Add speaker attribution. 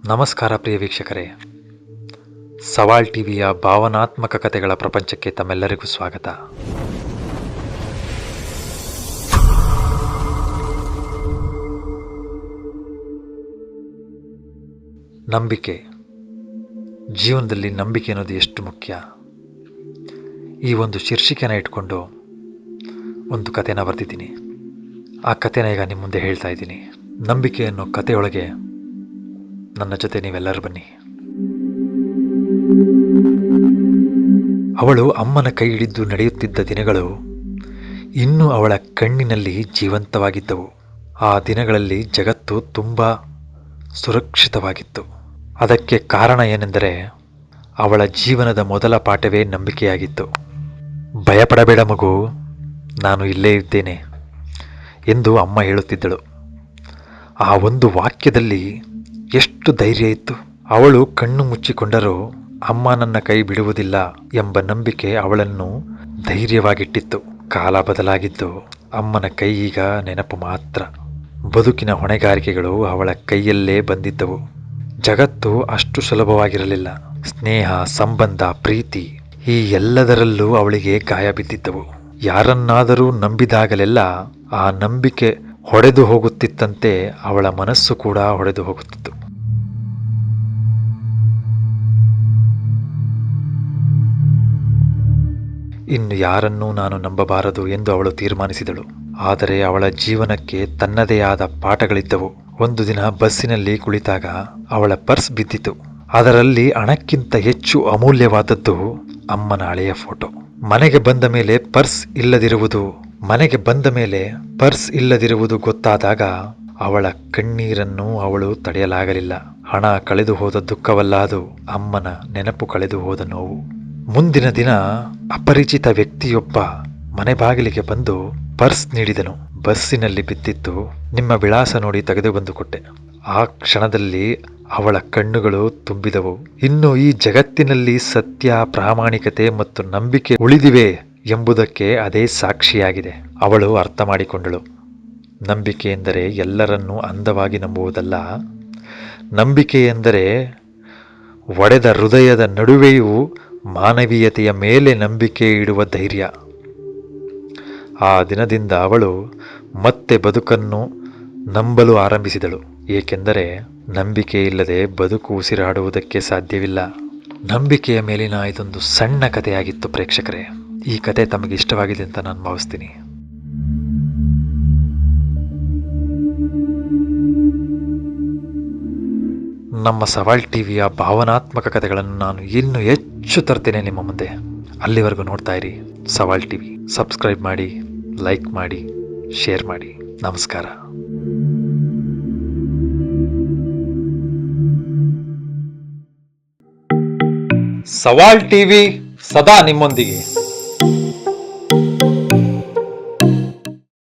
Speaker 1: ನಮಸ್ಕಾರ ಪ್ರಿಯ ವೀಕ್ಷಕರೇ, ಸವಾಲ್ ಟಿವಿಯ ಭಾವನಾತ್ಮಕ ಕಥೆಗಳ ಪ್ರಪಂಚಕ್ಕೆ ತಮ್ಮೆಲ್ಲರಿಗೂ ಸ್ವಾಗತ. ನಂಬಿಕೆ. ಜೀವನದಲ್ಲಿ ನಂಬಿಕೆ ಅನ್ನೋದು ಎಷ್ಟು ಮುಖ್ಯ. ಈ ಒಂದು ಶೀರ್ಷಿಕೆನ ಇಟ್ಕೊಂಡು ಒಂದು ಕಥೆನ ಬರೆದಿದ್ದೀನಿ. ಆ ಕಥೆನ ಈಗ ನಿಮ್ಮ ಮುಂದೆ ಹೇಳ್ತಾ ಇದ್ದೀನಿ. ನಂಬಿಕೆ ಅನ್ನೋ ಕಥೆಯೊಳಗೆ ನನ್ನ ಜೊತೆ ನೀವೆಲ್ಲರೂ ಬನ್ನಿ. ಅವಳು ಅಮ್ಮನ ಕೈ ಹಿಡಿದು ನಡೆಯುತ್ತಿದ್ದ ದಿನಗಳು ಇನ್ನೂ ಅವಳ ಕಣ್ಣಿನಲ್ಲಿ ಜೀವಂತವಾಗಿದ್ದವು. ಆ ದಿನಗಳಲ್ಲಿ ಜಗತ್ತು ತುಂಬ ಸುರಕ್ಷಿತವಾಗಿತ್ತು. ಅದಕ್ಕೆ ಕಾರಣ ಏನೆಂದರೆ ಅವಳ ಜೀವನದ ಮೊದಲ ಪಾಠವೇ ನಂಬಿಕೆಯಾಗಿತ್ತು. ಭಯಪಡಬೇಡ ಮಗು, ನಾನು ಇಲ್ಲೇ ಇದ್ದೇನೆ ಎಂದು ಅಮ್ಮ ಹೇಳುತ್ತಿದ್ದಳು. ಆ ಒಂದು ವಾಕ್ಯದಲ್ಲಿ ಎಷ್ಟು ಧೈರ್ಯ ಇತ್ತು. ಅವಳು ಕಣ್ಣು ಮುಚ್ಚಿಕೊಂಡರೂ ಅಮ್ಮ ನನ್ನ ಕೈ ಬಿಡುವುದಿಲ್ಲ ಎಂಬ ನಂಬಿಕೆ ಅವಳನ್ನು ಧೈರ್ಯವಾಗಿಟ್ಟಿತ್ತು. ಕಾಲ ಬದಲಾಗಿದ್ದು, ಅಮ್ಮನ ಕೈ ಈಗ ನೆನಪು ಮಾತ್ರ. ಬದುಕಿನ ಹೊಣೆಗಾರಿಕೆಗಳು ಅವಳ ಕೈಯಲ್ಲೇ ಬಂದಿದ್ದವು. ಜಗತ್ತು ಅಷ್ಟು ಸುಲಭವಾಗಿರಲಿಲ್ಲ. ಸ್ನೇಹ, ಸಂಬಂಧ, ಪ್ರೀತಿ ಈ ಎಲ್ಲದರಲ್ಲೂ ಅವಳಿಗೆ ಗಾಯ ಬಿದ್ದಿದ್ದವು. ಯಾರನ್ನಾದರೂ ನಂಬಿದಾಗಲೆಲ್ಲ ಆ ನಂಬಿಕೆ ಹೊಡೆದು ಹೋಗುತ್ತಿತ್ತಂತೆ ಅವಳ ಮನಸ್ಸು ಕೂಡ ಹೊಡೆದು ಹೋಗುತ್ತಿತ್ತು. ಇನ್ನು ಯಾರನ್ನೂ ನಾನು ನಂಬಬಾರದು ಎಂದು ಅವಳು ತೀರ್ಮಾನಿಸಿದಳು. ಆದರೆ ಅವಳ ಜೀವನಕ್ಕೆ ತನ್ನದೇ ಆದ ಪಾಠಗಳಿದ್ದವು. ಒಂದು ದಿನ ಬಸ್ಸಿನಲ್ಲಿ ಕುಳಿತಾಗ ಅವಳ ಪರ್ಸ್ ಬಿದ್ದಿತು. ಅದರಲ್ಲಿ ಹಣಕ್ಕಿಂತ ಹೆಚ್ಚು ಅಮೂಲ್ಯವಾದದ್ದು ಅಮ್ಮನ ಹಳೆಯ ಫೋಟೋ. ಮನೆಗೆ ಬಂದ ಮೇಲೆ ಪರ್ಸ್ ಇಲ್ಲದಿರುವುದು ಗೊತ್ತಾದಾಗ ಅವಳ ಕಣ್ಣೀರನ್ನು ಅವಳು ತಡೆಯಲಾಗಲಿಲ್ಲ. ಹಣ ಕಳೆದು ಹೋದ ದುಃಖವಲ್ಲ, ಅದು ಅಮ್ಮನ ನೆನಪು ಕಳೆದು ಹೋದ ನೋವು. ಮುಂದಿನ ದಿನ ಅಪರಿಚಿತ ವ್ಯಕ್ತಿಯೊಬ್ಬ ಮನೆ ಬಾಗಿಲಿಗೆ ಬಂದು ಪರ್ಸ್ ನೀಡಿದನು. ಬಸ್ಸಿನಲ್ಲಿ ಬಿದ್ದಿತ್ತು. ನಿಮ್ಮ ವಿಳಾಸ ನೋಡಿ ತೆಗೆದು ಬಂದು ಕೊಟ್ಟೆ. ಆ ಕ್ಷಣದಲ್ಲಿ ಅವಳ ಕಣ್ಣುಗಳು ತುಂಬಿದವು. ಇನ್ನು ಈ ಜಗತ್ತಿನಲ್ಲಿ ಸತ್ಯ, ಪ್ರಾಮಾಣಿಕತೆ ಮತ್ತು ನಂಬಿಕೆ ಉಳಿದಿವೆ ಎಂಬುದಕ್ಕೆ ಅದೇ ಸಾಕ್ಷಿಯಾಗಿದೆ. ಅವಳು ಅರ್ಥ ಮಾಡಿಕೊಂಡಳು. ನಂಬಿಕೆ ಎಂದರೆ ಎಲ್ಲರನ್ನೂ ಅಂದವಾಗಿ ನಂಬುವುದಲ್ಲ. ನಂಬಿಕೆ ಎಂದರೆ ಒಡೆದ ಹೃದಯದ ನಡುವೆಯೂ ಮಾನವೀಯತೆಯ ಮೇಲೆ ನಂಬಿಕೆ ಇಡುವ ಧೈರ್ಯ. ಆ ದಿನದಿಂದ ಅವಳು ಮತ್ತೆ ಬದುಕನ್ನು ನಂಬಲು ಆರಂಭಿಸಿದಳು. ಏಕೆಂದರೆ ನಂಬಿಕೆ ಇಲ್ಲದೆ ಬದುಕು ಉಸಿರಾಡುವುದಕ್ಕೆ ಸಾಧ್ಯವಿಲ್ಲ. ನಂಬಿಕೆಯ ಮೇಲಿನ ಇದೊಂದು ಸಣ್ಣ ಕಥೆಯಾಗಿತ್ತು ಪ್ರೇಕ್ಷಕರೇ. ಈ ಕತೆ ತಮಗೆ ಇಷ್ಟವಾಗಿದೆ ಅಂತ ನಾನು ಭಾವಿಸ್ತೀನಿ. ನಮ್ಮ ಸವಾಲ್ ಟಿವಿಯ ಭಾವನಾತ್ಮಕ ಕಥೆಗಳನ್ನು ನಾನು ಇನ್ನೂ ಹೆಚ್ಚು ತರ್ತೇನೆ ನಿಮ್ಮ ಮುಂದೆ. ಅಲ್ಲಿವರೆಗೂ ನೋಡ್ತಾ ಇರಿ ಸವಾಲ್ ಟಿವಿ. ಸಬ್ಸ್ಕ್ರೈಬ್ ಮಾಡಿ, ಲೈಕ್ ಮಾಡಿ, ಶೇರ್ ಮಾಡಿ. ನಮಸ್ಕಾರ. ಸವಾಲ್ ಟಿವಿ ಸದಾ ನಿಮ್ಮೊಂದಿಗೆ.